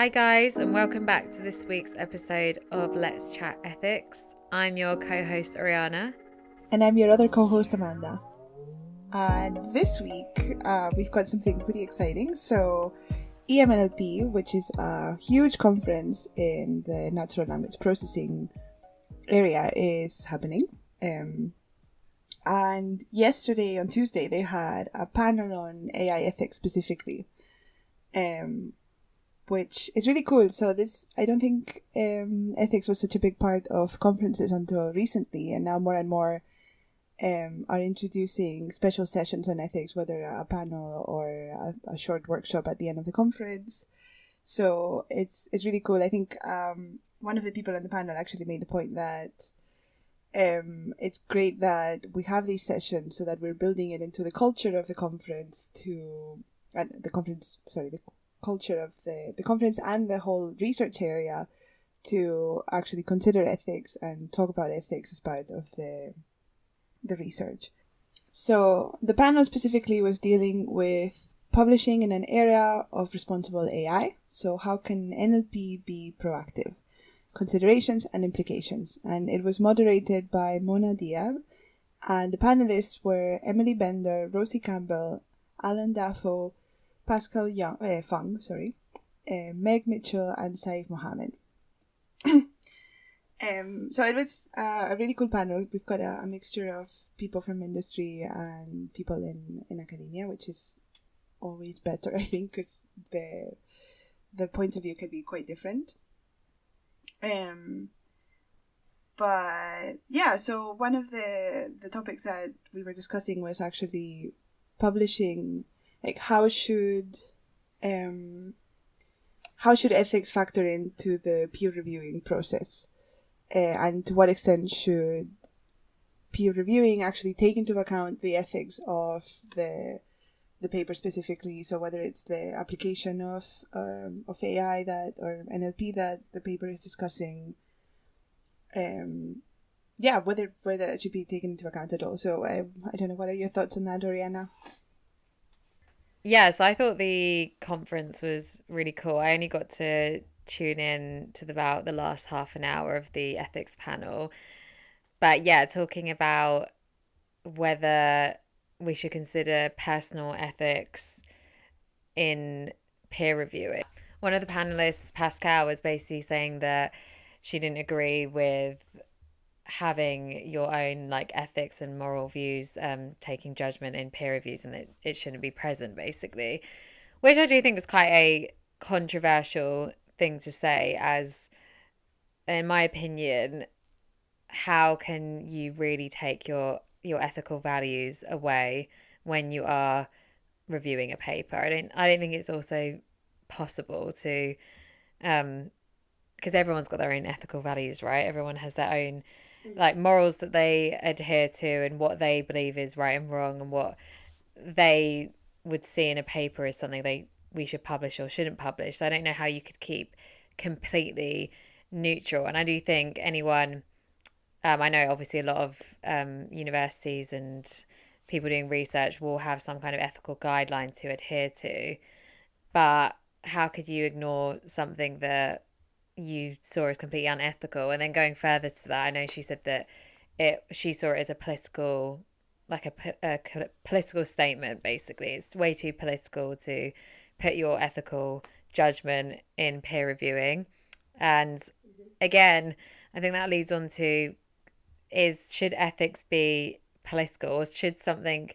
Hi guys, and welcome back to this week's episode of Let's Chat Ethics. I'm your co-host Oriana. And I'm your other co-host Amanda. And this week we've got something pretty exciting. So EMNLP, which is a huge conference in the natural language processing area, is happening. And yesterday, on Tuesday, they had a panel on AI ethics specifically. Which is really cool. So I don't think ethics was such a big part of conferences until recently, and now more and more are introducing special sessions on ethics, whether a panel or a short workshop at the end of the conference. So it's really cool. I think one of the people on the panel actually made the point that it's great that we have these sessions so that we're building it into the culture of the conference the culture of the conference and the whole research area to actually consider ethics and talk about ethics as part of the research. So the panel specifically was dealing with publishing in an era of responsible AI. So how can NLP be proactive? Considerations and implications. And it was moderated by Mona Diab, and the panelists were Emily Bender, Rosie Campbell, Alan Dafoe, Pascal Fung, Meg Mitchell, and Saif Mohammed. So it was a really cool panel. We've got a mixture of people from industry and people in academia, which is always better, I think, because the points of view can be quite different. But yeah, so one of the topics that we were discussing was actually publishing. Like, how should ethics factor into the peer reviewing process? And to what extent should peer reviewing actually take into account the ethics of the paper specifically? So whether it's the application of AI or NLP that the paper is discussing, whether it should be taken into account at all. So I don't know, what are your thoughts on that, Oriana? Yes, I thought the conference was really cool. I only got to tune in to about the last half an hour of the ethics panel. But yeah, talking about whether we should consider personal ethics in peer reviewing. One of the panelists, Pascal, was basically saying that she didn't agree with having your own like ethics and moral views taking judgment in peer reviews, and that it shouldn't be present, basically, which I do think is quite a controversial thing to say, as in my opinion, how can you really take your ethical values away when you are reviewing a paper? I don't think it's also possible to because everyone's got their own ethical values, right? Everyone has their own like morals that they adhere to, and what they believe is right and wrong, and what they would see in a paper as something we should publish or shouldn't publish. So I don't know how you could keep completely neutral. And I do think anyone, I know obviously a lot of universities and people doing research will have some kind of ethical guideline to adhere to, but how could you ignore something that you saw as completely unethical? And then going further to that, I know she said that she saw it as a political, like a political statement. Basically, it's way too political to put your ethical judgment in peer reviewing. And again, I think that leads on to should ethics be political, or should something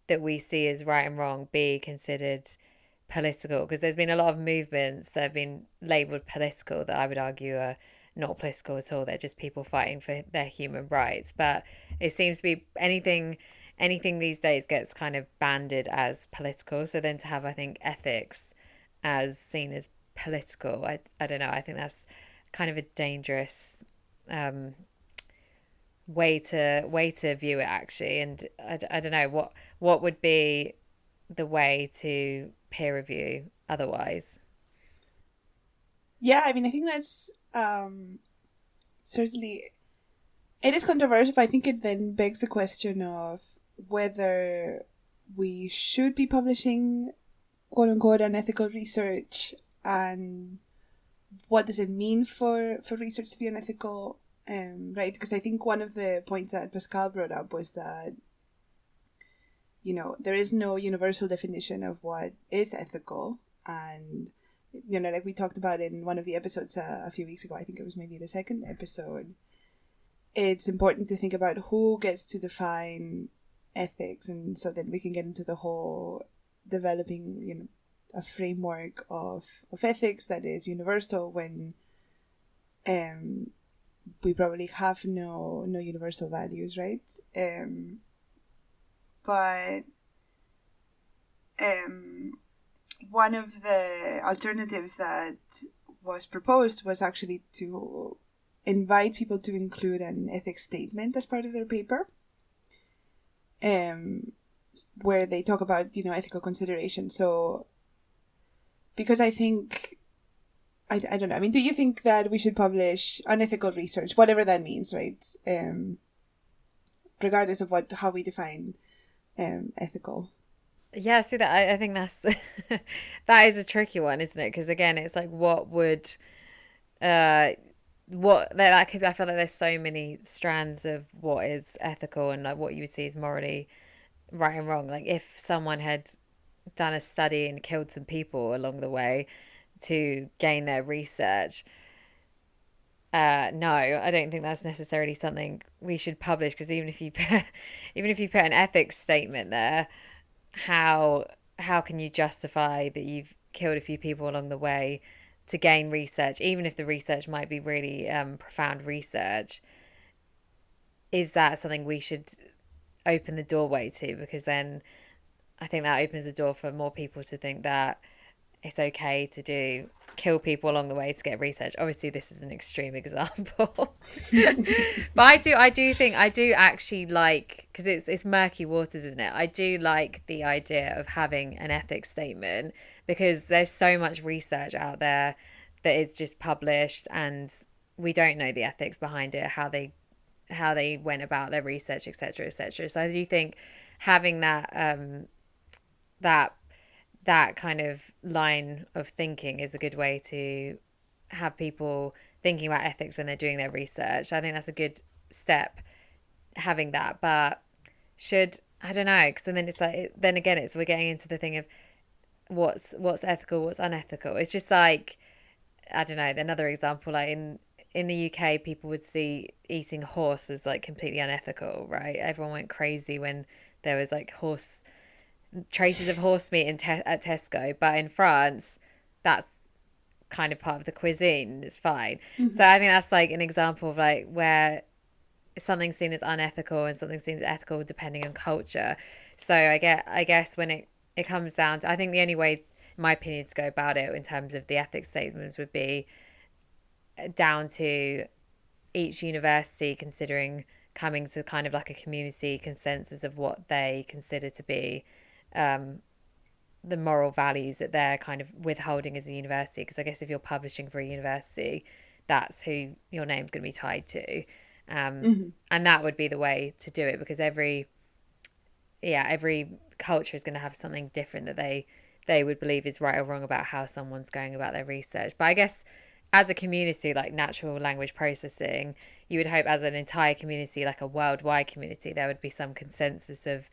that we see as right and wrong be considered political? Because there's been a lot of movements that have been labelled political that I would argue are not political at all. They're just people fighting for their human rights. But it seems to be anything these days gets kind of banded as political. So then to have, I think, ethics as seen as political, I don't know. I think that's kind of a dangerous way to view it, actually. And I don't know what would be the way to peer review otherwise. Yeah, I mean, I think that's certainly, it is controversial. I think it then begs the question of whether we should be publishing quote unquote unethical research, and what does it mean for research to be unethical, right? Because I think one of the points that Pascal brought up was that, there is no universal definition of what is ethical. And, like we talked about in one of the episodes a few weeks ago, I think it was maybe the second episode, it's important to think about who gets to define ethics. And so then we can get into the whole developing, a framework of ethics that is universal when we probably have no universal values, right? But one of the alternatives that was proposed was actually to invite people to include an ethics statement as part of their paper, where they talk about, ethical consideration. So, because I think, I don't know, I mean, do you think that we should publish unethical research, whatever that means, right? Regardless of how we define ethical? Yeah, see that I think that's that is a tricky one, isn't it? Because again, it's like uh that could, I feel like there's so many strands of what is ethical and like what you would see is morally right and wrong. Like if someone had done a study and killed some people along the way to gain their research, no, I don't think that's necessarily something we should publish, because even if you put an ethics statement there, how can you justify that you've killed a few people along the way to gain research, even if the research might be really profound research? Is that something we should open the doorway to? Because then I think that opens the door for more people to think that it's okay to kill people along the way to get research. Obviously, this is an extreme example, but I do actually like, because it's murky waters, isn't it? I do like the idea of having an ethics statement, because there's so much research out there that is just published, and we don't know the ethics behind it, how they went about their research, etc., etc. So I do think having that that kind of line of thinking is a good way to have people thinking about ethics when they're doing their research. I think that's a good step, having that. But I don't know, because then it's like, then again, we're getting into the thing of what's ethical, what's unethical. It's just like, I don't know, another example, like in the UK, people would see eating horse as like completely unethical, right? Everyone went crazy when there was like traces of horse meat at Tesco, but in France, that's kind of part of the cuisine. It's fine. Mm-hmm. So I think that's like an example of like where something's seen as unethical and something's seen as ethical depending on culture. So I guess when it comes down to, I think the only way, in my opinion, to go about it in terms of the ethics statements would be down to each university considering coming to kind of like a community consensus of what they consider to be um, the moral values that they're kind of withholding as a university. Because I guess if you're publishing for a university, that's who your name's going to be tied to. Mm-hmm. And that would be the way to do it, because every culture is going to have something different that they would believe is right or wrong about how someone's going about their research. But I guess as a community, like natural language processing, you would hope as an entire community, like a worldwide community, there would be some consensus of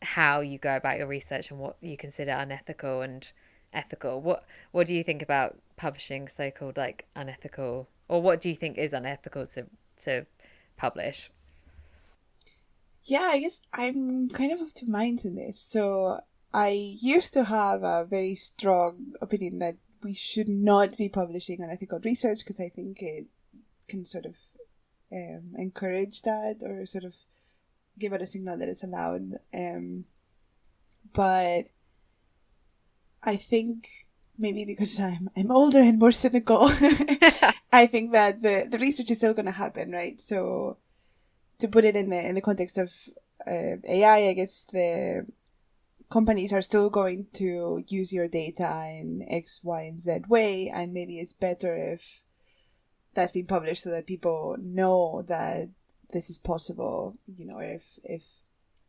how you go about your research and what you consider unethical and ethical. What do you think about publishing so-called like unethical, or what do you think is unethical to publish? Yeah, I guess I'm kind of two minds in this. So I used to have a very strong opinion that we should not be publishing unethical research, because I think it can sort of encourage that, or sort of give it a signal that it's allowed. But I think maybe because I'm older and more cynical, I think that the research is still going to happen, right? So to put it in the context of AI, I guess the companies are still going to use your data in X, Y, and Z way, and maybe it's better if that's been published so that people know that this is possible. If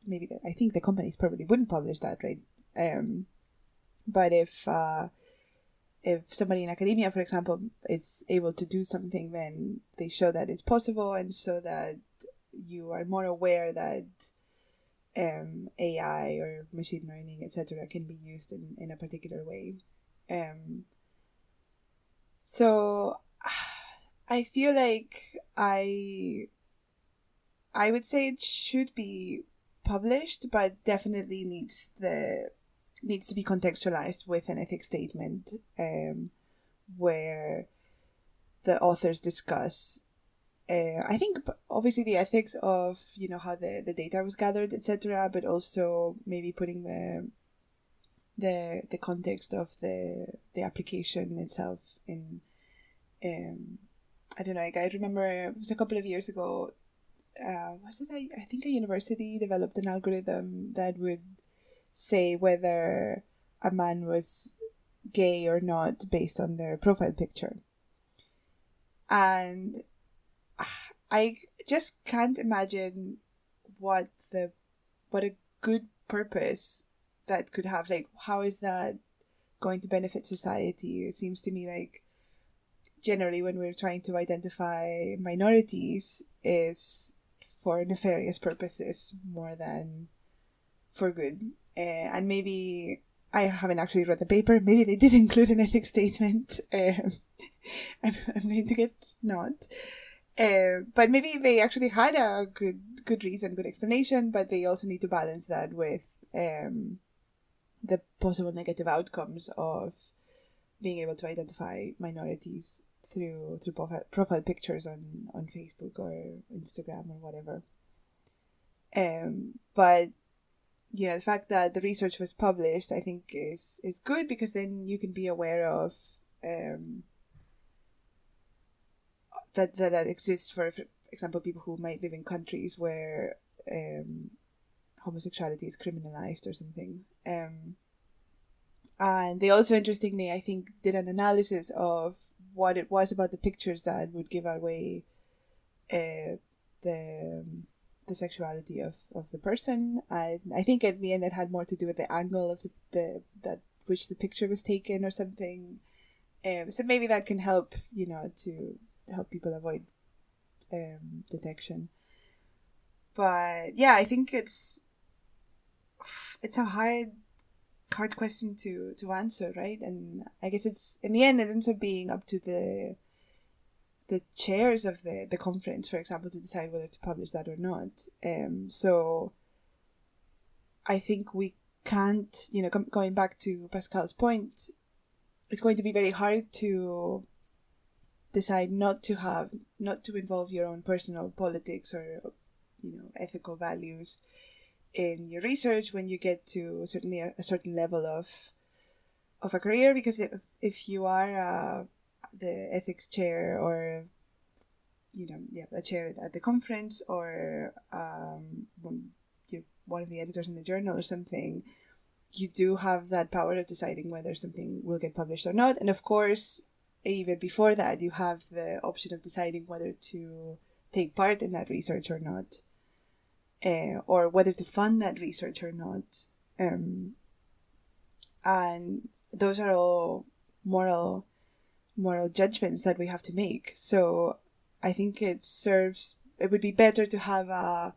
maybe I think the companies probably wouldn't publish that, right? But if if somebody in academia, for example, is able to do something, then they show that it's possible, and so that you are more aware that AI or machine learning, etc., can be used in a particular way. So I feel like I would say it should be published, but definitely needs to be contextualized with an ethics statement, where the authors discuss, I think, obviously the ethics of, you know, how the data was gathered, etc., but also maybe putting the context of the application itself in. I don't know. Like, I remember it was a couple of years ago. Was it? I think a university developed an algorithm that would say whether a man was gay or not based on their profile picture. And I just can't imagine what a good purpose that could have. Like, how is that going to benefit society? It seems to me like generally when we're trying to identify minorities is for nefarious purposes more than for good. And maybe I haven't actually read the paper. Maybe they did include an ethics statement. I'm going to get not. But maybe they actually had a good reason, good explanation, but they also need to balance that with the possible negative outcomes of being able to identify minorities through profile pictures on Facebook or Instagram or whatever. But yeah, the fact that the research was published, I think, is good, because then you can be aware of that exists for example, people who might live in countries where homosexuality is criminalized or something. And they also, interestingly, I think, did an analysis of what it was about the pictures that would give away the sexuality of the person. And I think at the end it had more to do with the angle of the that which the picture was taken or something. So maybe that can help, you know, to help people avoid detection. But yeah, I think it's a hard question to answer, right? And I guess it's, in the end, it ends up being up to the chairs of the conference, for example, to decide whether to publish that or not. So I think we can't, you know, going back to Pascal's point, it's going to be very hard to decide not to involve your own personal politics or, you know, ethical values in your research when you get to certainly a certain level of a career, because if you are the ethics chair, or, you know, a chair at the conference, or you're one of the editors in the journal or something, you do have that power of deciding whether something will get published or not. And of course, even before that, you have the option of deciding whether to take part in that research or not. Or whether to fund that research or not. And those are all moral judgments that we have to make. So I think it would be better to have a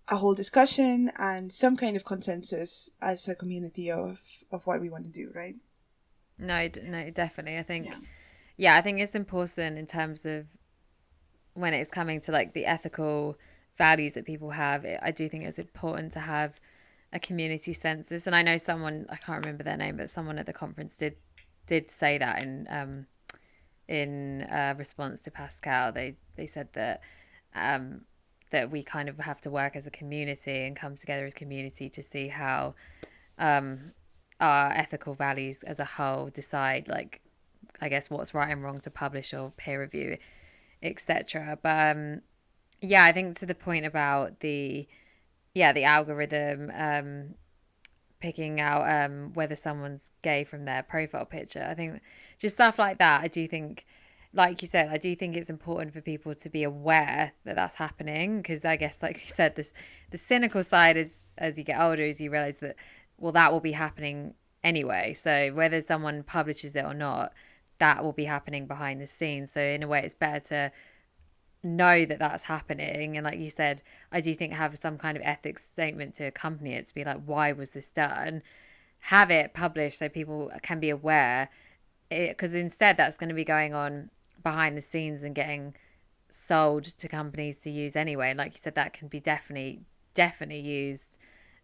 whole discussion and some kind of consensus as a community of what we want to do, right? No, definitely. I think, yeah, I think it's important in terms of when it's coming to like the ethical values that people have. I do think it's important to have a community census. And I know someone, I can't remember their name, but someone at the conference did say that in response to Pascal. They said that that we kind of have to work as a community and come together as a community to see how our ethical values as a whole decide, like, I guess, what's right and wrong to publish or peer review, etc. But yeah, I think to the point about the algorithm picking out whether someone's gay from their profile picture, I think just stuff like that, I do think, like you said, I do think it's important for people to be aware that that's happening, because I guess, like you said, the cynical side is, as you get older, is you realize that, well, that will be happening anyway. So whether someone publishes it or not, that will be happening behind the scenes. So in a way, it's better to know that that's happening. And like you said, I do think have some kind of ethics statement to accompany it, to be like, why was this done? Have it published so people can be aware. Because instead, that's going to be going on behind the scenes and getting sold to companies to use anyway. And like you said, that can be definitely used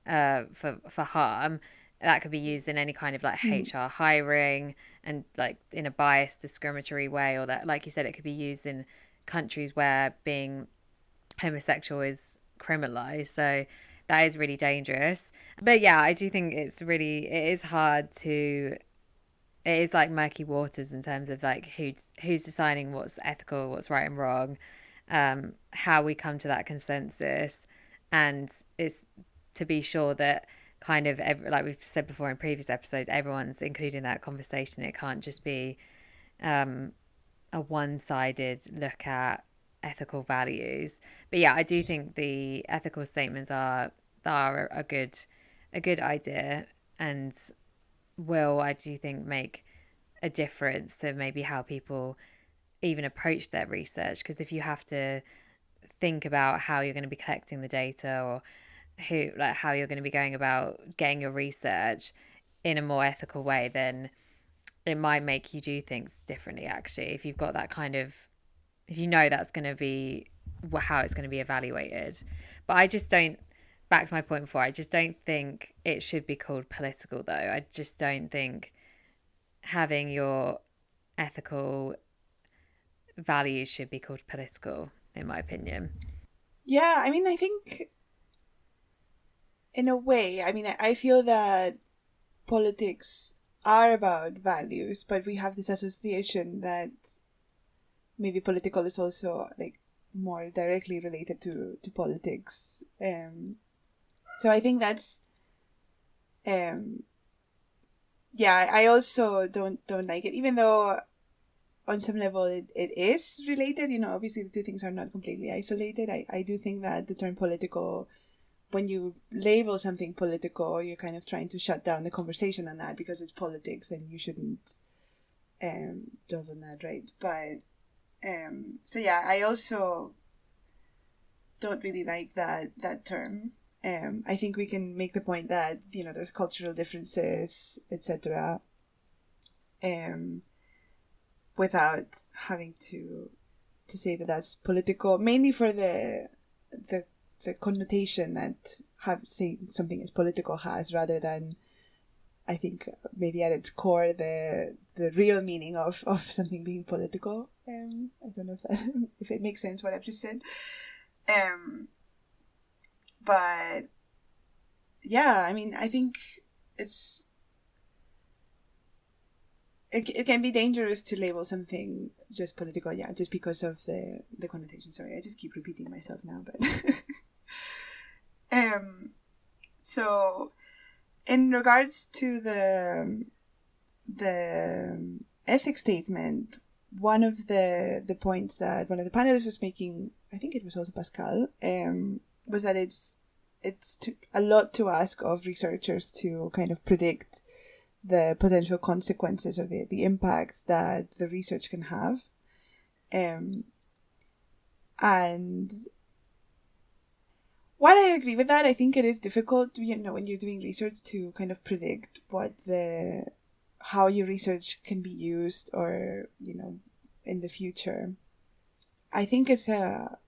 for harm. That could be used in any kind of like Mm. HR hiring and like in a biased, discriminatory way, or that, like you said, it could be used in countries where being homosexual is criminalized. So that is really dangerous. But yeah, I do think it is hard to, it is like murky waters in terms of like who's deciding what's ethical, what's right and wrong, how we come to that consensus, and it's to be sure that kind of like we've said before in previous episodes, everyone's included in that conversation. It can't just be um, a one-sided look at ethical values. But yeah, I do think the ethical statements are a good idea, and will, I do think, make a difference to maybe how people even approach their research. Because if you have to think about how you're going to be collecting the data, or who, like, how you're going to be going about getting your research in a more ethical way, then it might make you do things differently, actually, if you've got that kind of, if you know that's going to be how it's going to be evaluated. But I just don't, back to my point before, I just don't think it should be called political, though. I just don't think having your ethical values should be called political, in my opinion. Yeah, I mean, I think in a way, I mean, I feel that politics are about values, but we have this association that maybe political is also like more directly related to politics. So I think that's um yeah, I also don't like it, even though on some level it is related. You know, obviously the two things are not completely isolated. I do think that the term political, when you label something political, you're kind of trying to shut down the conversation on that because it's politics and you shouldn't delve on that, right? But so yeah, I also don't really like that term. I think we can make the point that, you know, there's cultural differences, etc. Without having to say that that's political, mainly for the the connotation that have saying something is political has, rather than, I think, maybe at its core the real meaning of something being political. I don't know if that if it makes sense what I've just said. But yeah, I mean, I think it's it can be dangerous to label something just political, yeah, just because of the connotation. Sorry, I just keep repeating myself now, but so in regards to the ethics statement, one of the points that one of the panelists was making, I think it was also Pascal, was that it's a lot to ask of researchers to kind of predict the potential consequences or the impacts that the research can have. And while I agree with that, I think it is difficult, you know, when you're doing research to kind of predict how your research can be used, or, you know, in the future. I think it's a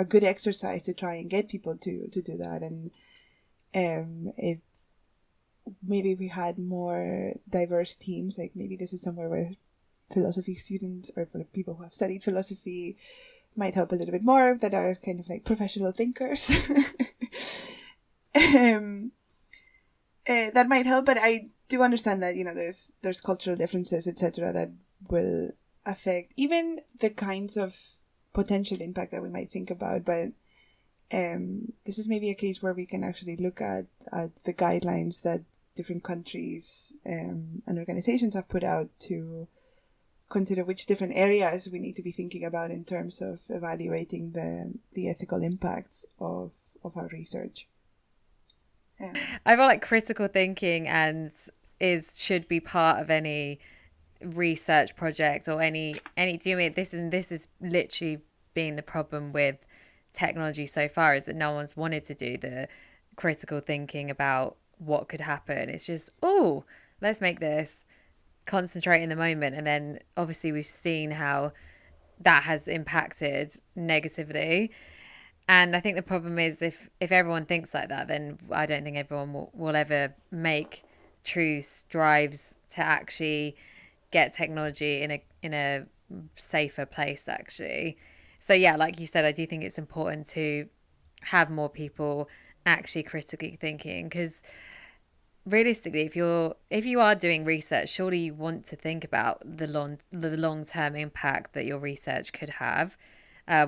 good exercise to try and get people to do that. And if maybe we had more diverse teams, like maybe this is somewhere where philosophy students or people who have studied philosophy might help a little bit more, that are kind of like professional thinkers. That might help, but I do understand that, you know, there's cultural differences, etc., that will affect even the kinds of potential impact that we might think about. But this is maybe a case where we can actually look at the guidelines that different countries and organizations have put out to consider which different areas we need to be thinking about in terms of evaluating the ethical impacts of our research. I feel like critical thinking and should be part of any research project or any do you mean this is literally being the problem with technology so far, is that no one's wanted to do the critical thinking about what could happen. It's just, oh, let's make this, concentrate in the moment. And then obviously we've seen how that has impacted negatively. And I think the problem is, if everyone thinks like that, then I don't think everyone will ever make true strives to actually get technology in a safer place actually. So yeah, like you said, I do think it's important to have more people actually critically thinking, because realistically, if you are doing research, surely you want to think about the long term impact that your research could have,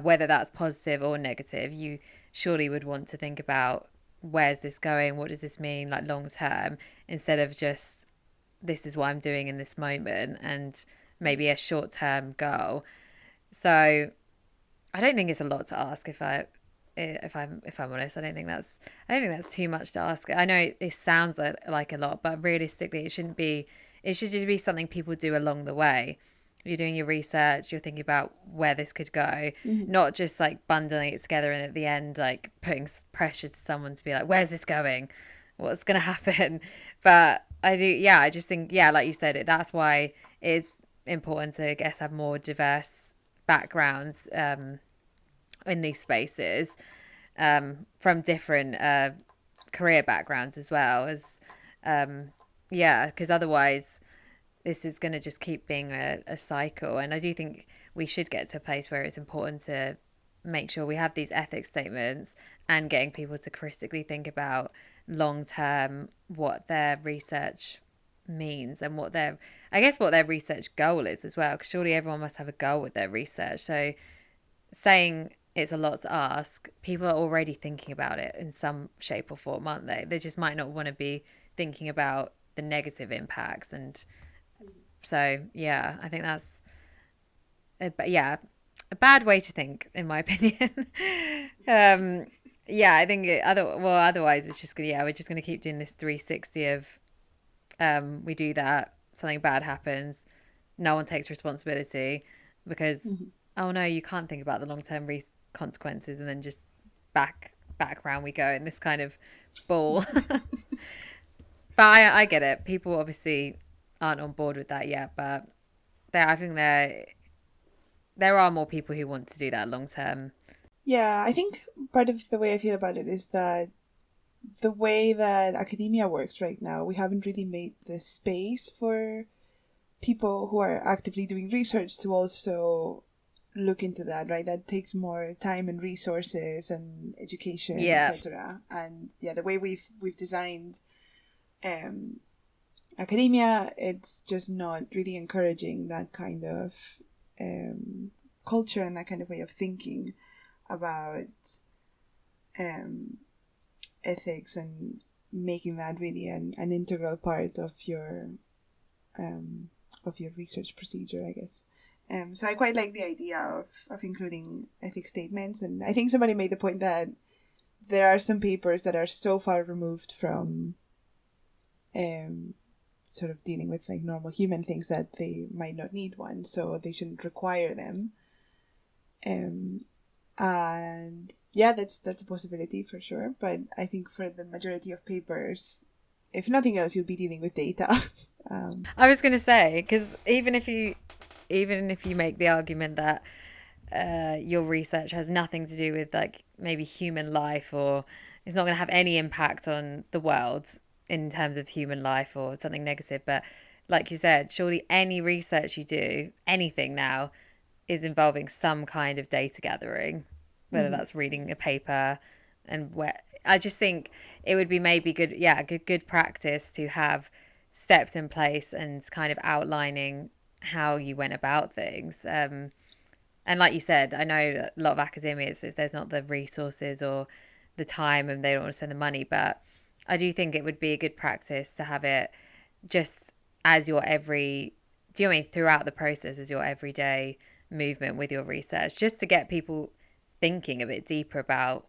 whether that's positive or negative. You surely would want to think about, where's this going, what does this mean, like long term, instead of just, this is what I'm doing in this moment and maybe a short term goal. So I don't think it's a lot to ask, if I'm honest. I don't think that's too much to ask. I know it sounds like a lot, but realistically, it shouldn't be. It should just be something people do along the way. You're doing your research, you're thinking about where this could go, Mm-hmm. not just like bundling it together and at the end like putting pressure to someone to be like, where's this going? What's going to happen? But I do, yeah, I just think, yeah, like you said, that's why it's important to, I guess, have more diverse backgrounds in these spaces, from different career backgrounds as well as, yeah, because otherwise this is going to just keep being a cycle. And I do think we should get to a place where it's important to make sure we have these ethics statements and getting people to critically think about long term what their research means and what their, I guess, what their research goal is as well, because surely everyone must have a goal with their research. So saying it's a lot to ask, people are already thinking about it in some shape or form, aren't they? They just might not want to be thinking about the negative impacts. And so, yeah, I think that's, yeah, a bad way to think, in my opinion. um, yeah, I think otherwise it's just gonna, yeah, we're just gonna keep doing this 360 of, we do that, something bad happens, no one takes responsibility because, Mm-hmm. oh no, you can't think about the long term consequences, and then just back around we go in this kind of ball. But I get it. People obviously aren't on board with that yet, but I think there are more people who want to do that long term. Yeah, I think part of the way I feel about it is that the way that academia works right now, we haven't really made the space for people who are actively doing research to also look into that, right? That takes more time and resources and education, Yeah, etc. And yeah, the way we've designed um, academia, it's just not really encouraging that kind of culture and that kind of way of thinking about um, ethics and making that really an integral part of your research procedure, I guess. So I quite like the idea of including ethics statements, and I think somebody made the point that there are some papers that are so far removed from sort of dealing with like normal human things that they might not need one, so they shouldn't require them. And yeah, that's a possibility for sure. But I think for the majority of papers, if nothing else, you'll be dealing with data. I was going to say, because even if you make the argument that your research has nothing to do with like maybe human life, or it's not going to have any impact on the world in terms of human life or something negative, but like you said, surely any research you do, anything now, is involving some kind of data gathering, whether Mm-hmm. that's reading a paper. And where I just think it would be maybe good, yeah, good practice to have steps in place and kind of outlining how you went about things. And like you said, I know a lot of academia is there's not the resources or the time, and they don't want to spend the money, but I do think it would be a good practice to have it just as your every, do you know what I mean, throughout the process, as your everyday movement with your research, just to get people thinking a bit deeper about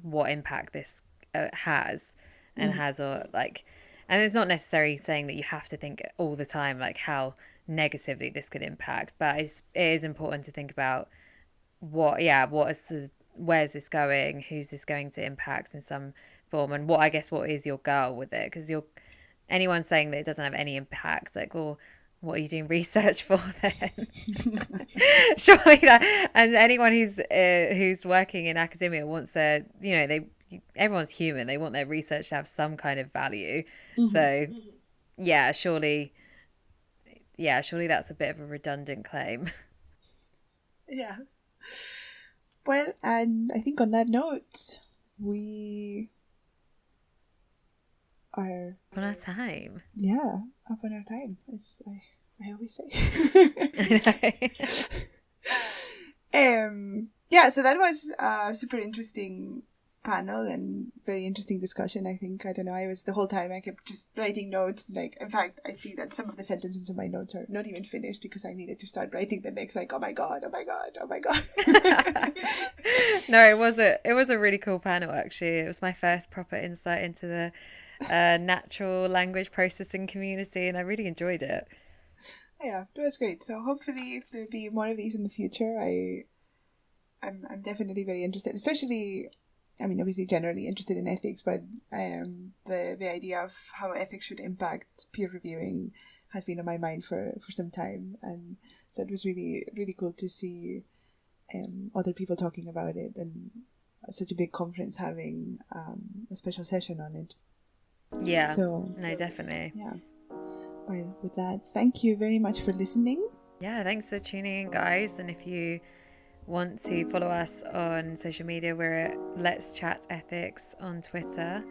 what impact this has and Mm-hmm. has, or like, And it's not necessarily saying that you have to think all the time like how negatively this could impact, but it is important to think about where's this going, who's this going to impact in some form, and what is your goal with it? Because anyone saying that it doesn't have any impact, like, well, what are you doing research for then? Surely that, and anyone who's working in academia wants everyone's human. They want their research to have some kind of value. Mm-hmm. So, surely that's a bit of a redundant claim. Yeah. Well, and I think on that note, we are on our time. Yeah, up on our time, as I always say. So that was a super interesting panel and very interesting discussion. I think, I don't know, the whole time I kept just writing notes. Like, in fact, I see that some of the sentences in my notes are not even finished because I needed to start writing the next, like, oh my god. No, it was a really cool panel, actually. It was my first proper insight into the natural language processing community, and I really enjoyed it. Yeah, it was great. So hopefully, if there'll be more of these in the future, I'm definitely very interested, especially, I mean, obviously generally interested in ethics, but the idea of how ethics should impact peer reviewing has been on my mind for some time, and so it was really, really cool to see other people talking about it, and such a big conference having a special session on it. Yeah, definitely. Yeah. Well, with that, thank you very much for listening. Yeah, thanks for tuning in, guys, and if you want to follow us on social media, we're at Let's Chat Ethics on Twitter,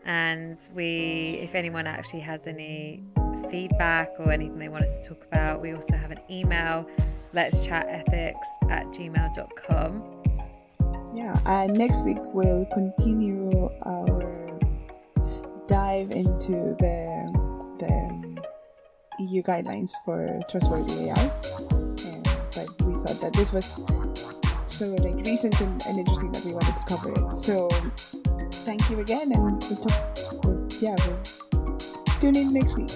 and if anyone actually has any feedback or anything they want us to talk about, we also have an email, letschatethics@gmail.com. Yeah, and next week we'll continue our dive into the EU guidelines for trustworthy AI. But we thought that this was so recent and interesting that we wanted to cover it. So thank you again, and we'll tune in next week.